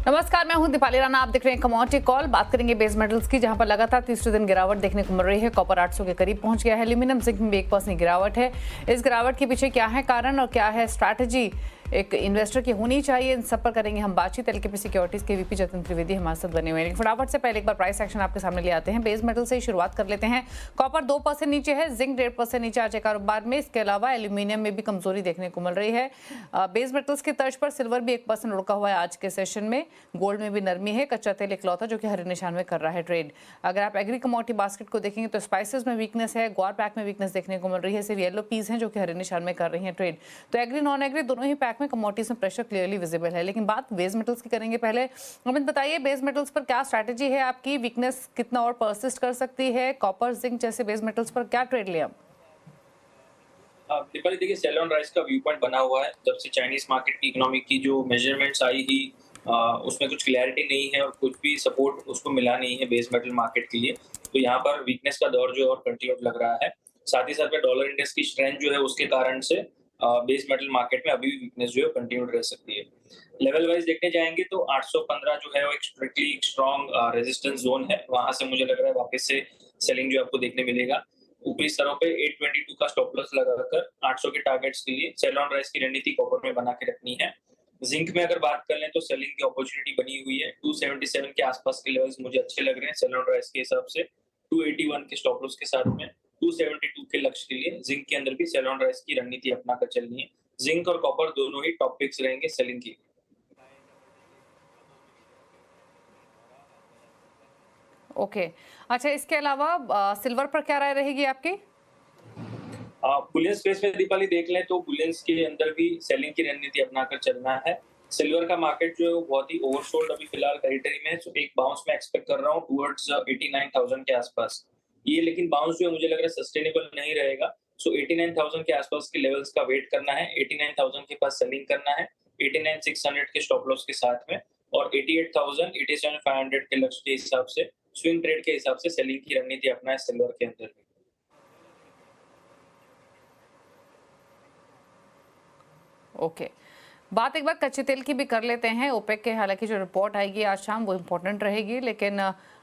नमस्कार, मैं हूं दीपाली राणा। आप देख रहे हैं कमोडिटी कॉल। बात करेंगे बेस मेटल्स की, जहां पर लगातार तीसरे दिन गिरावट देखने को मिल रही है। कॉपर 800 के करीब पहुंच गया है। एल्यूमिनियम जिंक में भी 1% गिरावट है। इस गिरावट के पीछे क्या है कारण और क्या है स्ट्रैटेजी एक इन्वेस्टर की होनी चाहिए, इन सब पर करेंगे हम बातचीत। एलकेपी सिक्योरिटीज के वीपी जतिन त्रिवेदी हमारे साथ बने हुए हैं। फटाफट से पहले एक बार प्राइस एक्शन आपके सामने ले आते हैं। बेस मेटल से ही शुरुआत कर लेते हैं। कॉपर 2% नीचे है, जिंक 1.5% नीचे आज के कारोबार में। इसके अलावा एल्यूमिनियम में भी कमजोरी देखने को मिल रही है। बेस मेटल्स की तर्ज पर सिल्वर भी 1% रुका हुआ है आज के सेशन में। गोल्ड में भी नरमी है। कच्चा तेल इकलौता जो कि हरे निशान में कर रहा है ट्रेड। अगर आप एग्री कमोडिटी बास्केट को देखेंगे तो स्पाइसेस में वीकनेस है, ग्वार पैक में वीकनेस देखने को मिल रही है। सिर्फ येलो पीस हैं जो कि हरे निशान में कर रही हैं ट्रेड। तो एग्री नॉन एग्री दोनों ही पैक में कमोडिटीज में प्रेशर क्लियरली विजिबल है। लेकिन बात बेस मेटल्स की करेंगे पहले। अमित बताइए, बेस मेटल्स पर क्या स्ट्रैटेजी है आपकी? वीकनेस कितना और परसिस्ट कर सकती है? कॉपर जिंक जैसे बेस मेटल्स पर क्या ट्रेड लिया? दीपाली देखिए, सेल ऑन राइज का व्यू पॉइंट बना हुआ है। जब से चाइनीज मार्केट की इकोनॉमी की जो मेजरमेंट्स आई ही उसमें कुछ क्लैरिटी नहीं है और कुछ भी सपोर्ट उसको मिला नहीं है बेस मेटल मार्केट के लिए। तो यहाँ पर वीकनेस का दौर जो है और कंटिन्यू लग रहा है। साथ ही साथ में डॉलर इंडेक्स की स्ट्रेंथ जो है उसके कारण से बेस मेटल मार्केट में अभी भी वीकनेस जो है कंटिन्यू रह सकती है। लेवल वाइज देखने जाएंगे तो 815 जो है वो एक स्ट्रिक्टली स्ट्रॉन्ग रेजिस्टेंस जोन है। वहां से मुझे लग रहा है वापस से सेलिंग जो आपको देखने मिलेगा। ऊपरी स्तरों पे 822 का स्टॉप लॉस लगाकर 800 के टारगेट्स के लिए सेल ऑन राइज की रणनीति कॉपर में बना के रखनी है। जिंक में अगर बात कर लें तो सेलिंग की अपॉर्चुनिटी बनी हुई है। 277 के आसपास के लेवल्स मुझे अच्छे लग रहे हैं सेल ऑन राइज के हिसाब से। 281 के स्टॉप लॉस के साथ में 272 के लक्ष्य के लिए जिंक के अंदर भी सेल ऑन राइज की रणनीति अपनाकर चलनी है। जिंक और कॉपर दोनों ही टॉप पिक्स रहेंगे सेलिंग की। ओके, अच्छा, इसके अलावा सिल्वर पर क्या राय रहेगी आपकी? बुलियन स्पेस में दीपाली देख लें तो बुलियंस के अंदर भी सेलिंग की रणनीति अपनाकर चलना है। सिल्वर का मार्केट जो है वो बहुत ही ओवरसोल्ड अभी फिलहाल टेरिटरी में है। सो एक बाउंस मैं एक्सपेक्ट कर रहा हूँ टुवर्ड्स 89,000 के आसपास। ये लेकिन बाउंस जो है मुझे लग रहा है सस्टेनेबल नहीं रहेगा। सो 89,000 के आसपास के लेवल्स का वेट करना है। 89,000 के पास सेलिंग करना है 89,600 के स्टॉप लॉस के साथ में। और 88,000 87,500 के लक्ष्य के हिसाब से स्विंग ट्रेड के हिसाब से सेलिंग की रणनीति अपना है सिल्वर के अंदर भी। ओके, बात एक बार कच्चे तेल की भी कर लेते हैं। ओपेक के हालांकि जो रिपोर्ट आएगी आज शाम वो इम्पोर्टेंट रहेगी, लेकिन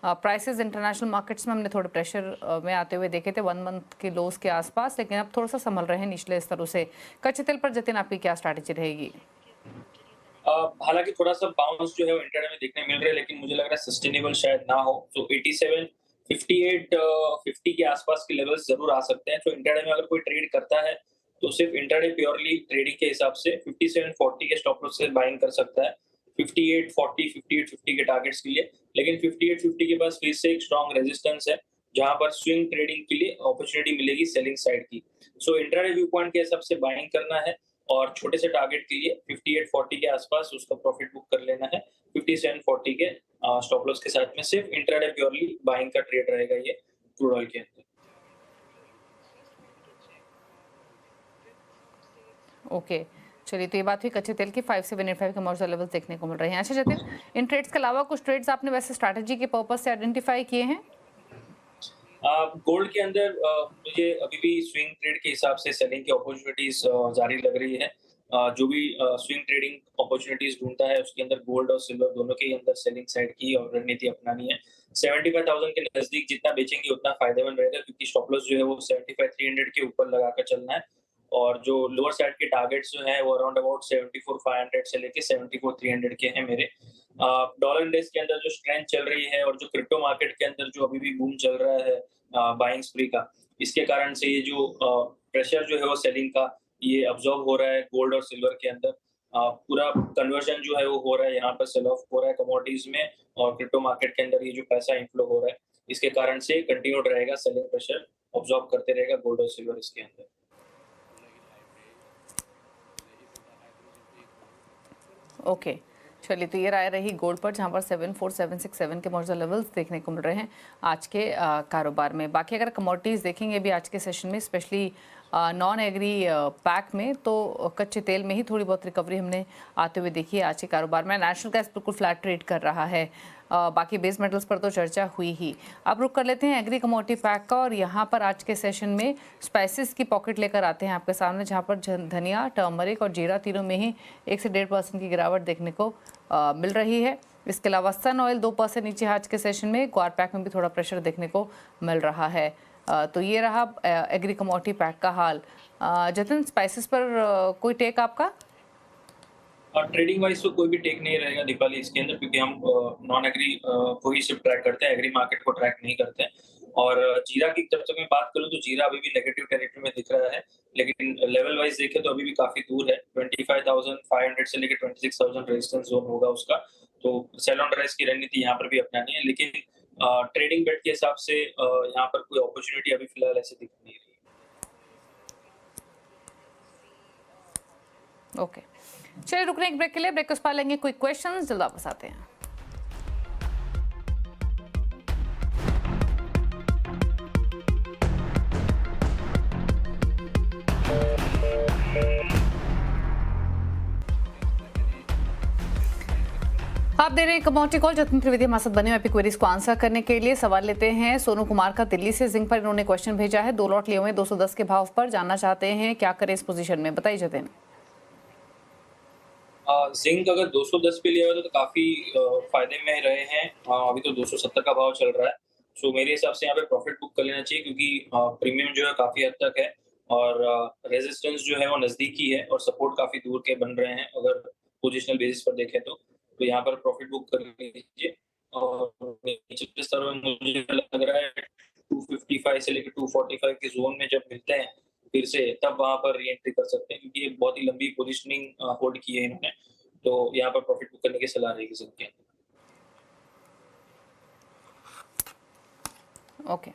प्राइसेस इंटरनेशनल मार्केट्स में हमने थोड़े प्रेशर में आते हुए देखे थे 1 मंथ के लोस के आसपास, लेकिन अब थोड़ा सा संभल रहे हैं निचले स्तरों से। कच्चे तेल पर जतिन आपकी क्या स्ट्रैटेजी रहेगी? हालांकि थोड़ा सा बाउंस जो है वो इंट्राडे में देखने मिल रहा है, लेकिन मुझे लग रहा है सस्टेनेबल शायद ना हो। तो 87 58 50 के आसपास के लेवल्स जरूर आ सकते हैं। तो इंट्राडे में अगर कोई ट्रेड करता है तो सिर्फ इंट्राडे प्योरली ट्रेडिंग के हिसाब से 57 40 के स्टॉप लॉस से बाइंग कर सकता है 58 40 58 50 के टारगेट्स के लिए। लेकिन 58 50 के पास फिर से एक स्ट्रॉन्ग रेजिस्टेंस है जहां पर स्विंग ट्रेडिंग के लिए अपॉर्चुनिटी मिलेगी सेलिंग साइड की। सो इंट्राडे व्यू पॉइंट के हिसाब से बाइंग करना है और छोटे से टारगेट के लिए 58-40 के आसपास उसका प्रॉफिट बुक कर लेना है। 57-40 के स्टॉप लॉस के साथ में सिर्फ इंट्राडे प्योरली बाइंग का ट्रेड रहेगा ये क्रूड ऑयल के अंदर। ओके, चलिए, तो ये बात हुई कच्चे तेल की। 5785 के मॉर्जर लेवल्स देखने को मिल रहे हैं। अच्छा जतिन, इन ट्रेड्स के अलावा कुछ ट्रेड्स आपने वैसे स्ट्रैटेजी के पर्पज से आइडेंटिफाई किए हैं? गोल्ड के अंदर मुझे अभी भी स्विंग ट्रेड के हिसाब से सेलिंग की अपॉर्चुनिटीज जारी लग रही है। जो भी स्विंग ट्रेडिंग अपॉर्चुनिटीज ढूंढता है उसके अंदर गोल्ड और सिल्वर दोनों के ही अंदर सेलिंग साइड की और रणनीति अपनानी है। 75,000 के नजदीक जितना बेचेंगे उतना फायदेमंद रहेगा, क्योंकि स्टॉप लॉस जो है वो 75,300 के ऊपर लगाकर चलना है। और जो लोअर साइड के टारगेट्स जो है वो अराउंड अबाउट 74,500 से लेके 74,300 के हैं मेरे। डॉलर इंडेक्स के अंदर जो स्ट्रेंथ चल रही है और जो क्रिप्टो मार्केट के अंदर जो अभी भी बूम चल रहा है बाइंग स्प्री का, इसके कारण से ये जो प्रेशर जो है वो सेलिंग का ये अब्सॉर्ब हो रहा है गोल्ड और सिल्वर के अंदर। पूरा कन्वर्जन जो है वो हो रहा है, यहाँ पर सेल ऑफ हो रहा है कमोडिटीज में और क्रिप्टो मार्केट के अंदर ये जो पैसा इनफ्लो हो रहा है इसके कारण से कंटिन्यूड रहेगा सेलिंग प्रेशर अब्सॉर्ब करते रहेगा गोल्ड और सिल्वर इसके अंदर। ओके, चलिए, तो ये राय रही गोल्ड पर, जहां पर 74767 के मॉर्जर लेवल्स देखने को मिल रहे हैं आज के कारोबार में। बाकी अगर कमोडिटीज़ देखेंगे भी आज के सेशन में, स्पेशली नॉन एग्री पैक में, तो कच्चे तेल में ही थोड़ी बहुत रिकवरी हमने आते हुए देखी है आज के कारोबार में। नेशनल गैस बिल्कुल फ्लैट ट्रेड कर रहा है। बाकी बेस मेटल्स पर तो चर्चा हुई ही। अब रुक कर लेते हैं एग्री कमोडिटी पैक का, और यहाँ पर आज के सेशन में स्पाइसेस की पॉकेट लेकर आते हैं आपके सामने, जहाँ पर धनिया, टर्मरिक और जीरा तीनों में ही 1 से 1.5% की गिरावट देखने को मिल रही है। इसके अलावा सन ऑयल 2% नीचे आज के सेशन में। ग्वार पैक में भी थोड़ा प्रेशर देखने को मिल रहा है। तो ये रहा एग्री कमोडिटी पैक का हाल। जतिन, स्पाइसेस पर कोई टेक आपका? ट्रेडिंग वाइज तो कोई भी टेक नहीं रहेगा दीपाली इसके अंदर, क्योंकि हम नॉन एग्री को ही सिर्फ ट्रैक करते हैं, एग्री मार्केट को ट्रैक नहीं करते हैं। और जीरा की जब तक मैं बात करूं तो जीरा अभी भी नेगेटिव टेरिटरी में दिख रहा है, लेकिन लेवल वाइज देखें तो अभी भी काफी दूर है। 25,500 से लेकर 26,000 रेजिस्टेंस जोन होगा उसका। तो सेल ऑन राइज की रणनीति यहाँ पर भी अपनानी है, लेकिन ट्रेडिंग बेट के हिसाब से यहाँ पर कोई अपॉर्चुनिटी अभी फिलहाल ऐसे दिख नहीं रही। ओके, चलिए रुक रहे हैं एक ब्रेक के लिए। ब्रेक के बाद लेंगे क्विक क्वेश्चंस, जल्द वापस आते हैं। आप दे रहे हैं कमोडिटी कॉल। जतिन त्रिवेदी हमारे साथ बने हुए क्वेरीज को आंसर करने के लिए। सवाल लेते हैं सोनू कुमार का दिल्ली से। जिंक पर इन्होंने क्वेश्चन भेजा है, 2 लॉट लिए हुए 210 के भाव पर, जानना चाहते हैं क्या करें इस पोजीशन में, बताइए जतिन। जिंक अगर 210 पे लिया हुआ तो काफी फायदे में रहे हैं। अभी तो 270 का भाव चल रहा है। सो मेरे हिसाब से यहाँ पे प्रॉफिट बुक कर लेना चाहिए, क्योंकि प्रीमियम जो है काफी हद तक है, और रेजिस्टेंस जो है वो नजदीकी है, और सपोर्ट काफी दूर के बन रहे हैं अगर पोजिशनल बेसिस पर देखें तो यहाँ पर प्रॉफिट बुक कर लीजिए। और निचले स्तर में मुझे लग रहा है 255 से लेकर 245 के जोन में जब मिलते हैं फिर से, तब वहां पर री एंट्री कर सकते हैं, क्योंकि ये बहुत ही लंबी पोजीशनिंग होल्ड की है इन्होंने। तो यहाँ पर प्रॉफिट बुक करने की सलाह रहेगी जिंक के अंदर। ओके,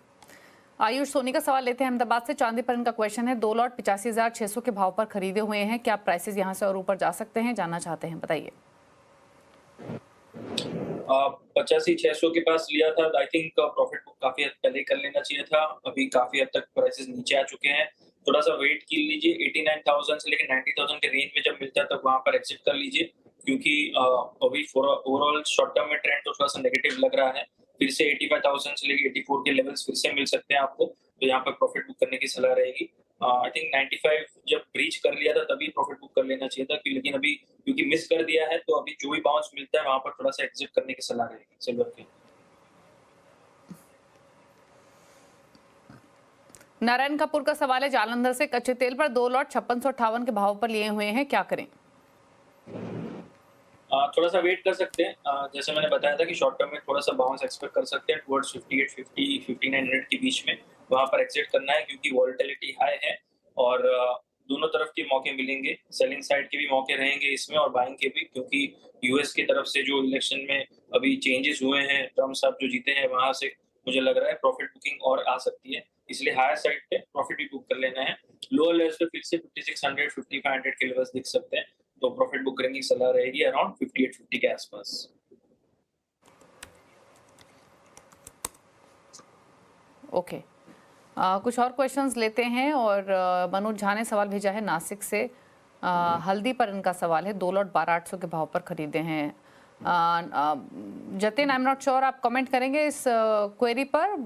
आयुष सोनी का सवाल लेते हैं अहमदाबाद से। चांदी पर इनका क्वेश्चन है, 2 लॉट 85,600 के भाव पर खरीदे हुए हैं, क्या प्राइसेस यहाँ से और ऊपर जा सकते हैं, जानना चाहते हैं, बताइए। 85,600 के पास लिया था, आई थिंक प्रॉफिट बुक काफी हद पहले कर लेना चाहिए था। अभी काफी हद तक प्राइसेस नीचे आ चुके हैं, थोड़ा सा वेट कर लीजिए। 89,000 से लेकर 90,000 के रेंज में जब मिलता है तब वहां पर एग्जिट कर लीजिए, क्योंकि अभी ओवरऑल शॉर्ट टर्म में ट्रेंड तो थोड़ा सा नेगेटिव लग रहा है। फिर से 85,000 से लेकर 84 के लेवल्स फिर से मिल सकते हैं आपको, तो यहाँ पर प्रॉफिट बुक करने की सलाह रहेगी। आई थिंक 95 जब ब्रीच कर लिया था तभी प्रॉफिट बुक कर लेना चाहिए था, लेकिन अभी क्योंकि मिस कर दिया है तो अभी जो भी बाउंस मिलता है वहां पर थोड़ा सा एग्जिट करने की सलाह रहेगी सिल्वर के। नारायण कपूर का सवाल है जालंधर से, कच्चे तेल पर 2 लॉट 5658 के भाव पर लिए हुए हैं, क्या करें? थोड़ा सा वेट कर सकते हैं। जैसे मैंने बताया था कि शॉर्ट टर्म में थोड़ा सा बाउंस एक्सपेक्ट कर सकते हैं टुवर्ड्स 5850 5900 के बीच में, वहां पर एग्जिट करना है, क्योंकि वॉलेटिलिटी हाई है और दोनों तरफ के मौके मिलेंगे। सेलिंग साइड के भी मौके रहेंगे इसमें और बाइंग के भी, क्योंकि यूएस की तरफ से जो इलेक्शन में अभी चेंजेस हुए हैं, ट्रम्प साहब जो जीते हैं, वहां से मुझे लग रहा है प्रॉफिट बुकिंग और आ सकती है, इसलिए हायर साइड पे प्रॉफिट भी बुक कर लेना है। लोअर लेवल्स पे फिर से 5600 5500 के लेवल्स दिख सकते हैं, तो प्रॉफिट बुक करने की सलाह रहेगी अराउंड 5850 के आसपास। ओके, कुछ और क्वेश्चंस लेते हैं। और मनोज झा ने सवाल भेजा है नासिक से। हल्दी पर इनका सवाल है, 2 लॉट 12,800 के भाव पर खरीदे हैं। Jatin, I am not sure, आप कमेंट करेंगे इस क्वेरी पर?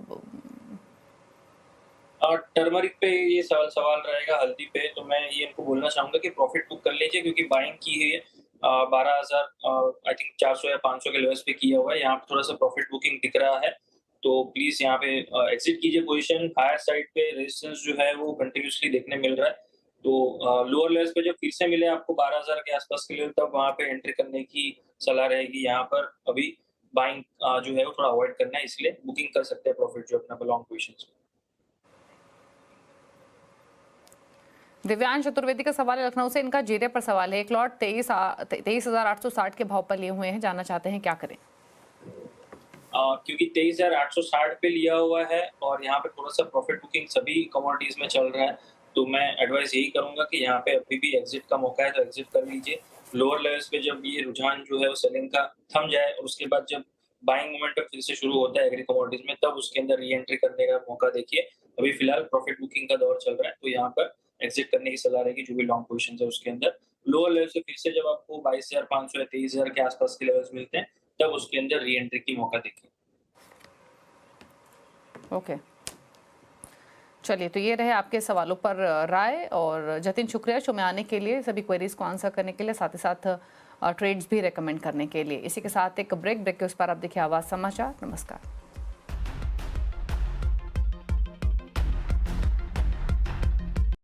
टर्मरिक पे ये सवाल रहेगा, हल्दी पे तो मैं ये इनको बोलना चाहूंगा कि प्रॉफिट बुक कर लीजिए, क्योंकि बाइंग की है 12,000 आई थिंक 400 या 500 के लेवल्स पे किया हुआ है। यहाँ पे थोड़ा सा प्रॉफिट बुकिंग दिख रहा है, तो प्लीज यहाँ पे एग्जिट कीजिए पोजीशन। हायर साइड पे रेजिस्टेंस जो है वो कंटिन्यूसली देखने मिल रहा है, तो लोअर लेवल्स पे जब फिर से मिले आपको 12,000 के आसपास के लेवल, तब वहां पे एंट्री करने की सलाह रहेगी। यहाँ पर अभी बाइंग जो है वो थोड़ा अवॉइड करना है, इसलिए बुकिंग कर सकते हैं प्रॉफिट जो अपना लॉन्ग पोजीशंस में। दिव्यांश चतुर्वेदी का सवाल है लखनऊ से। इनका जीरे पर सवाल है, 1 लॉट 23,860 के भाव पर लिए हुए हैं, जानना चाहते हैं क्या करें? क्योंकि 23,860 पे लिया हुआ है और यहाँ पे थोड़ा सा प्रॉफिट बुकिंग सभी कमोडिटीज में चल रहा है, तो मैं एडवाइस यही करूंगा कि यहाँ पे अभी भी एग्जिट का मौका है तो एग्जिट कर लीजिए। लोअर लेवल्स पे जब ये रुझान जो है वो सेलिंग का थम जाए और उसके बाद जब बाइंग मोमेंटम फिर से शुरू होता है एग्री कमोडिटीज में, तब उसके अंदर री एंट्री करने का मौका देखिए। अभी फिलहाल प्रॉफिट बुकिंग का दौर चल रहा है, तो यहाँ पर एग्जिट करने की सलाह रहेगी, जो भी लॉन्ग पोजीशन है उसके अंदर। लोअर लेवल से फिर से जब आपको 22,500 या 23,000 के आसपास के लेवल्स मिलते हैं, तब उसके अंदर री एंट्री की मौका देखिए। ओके, चलिए, तो ये रहे आपके सवालों पर राय। और जतिन, शुक्रिया शो में आने के लिए, सभी क्वेरीज को आंसर करने के लिए, साथ ही साथ ट्रेड्स भी रेकमेंड करने के लिए। इसी के साथ एक ब्रेक के उस पर आप देखिए आवाज समाचार। नमस्कार।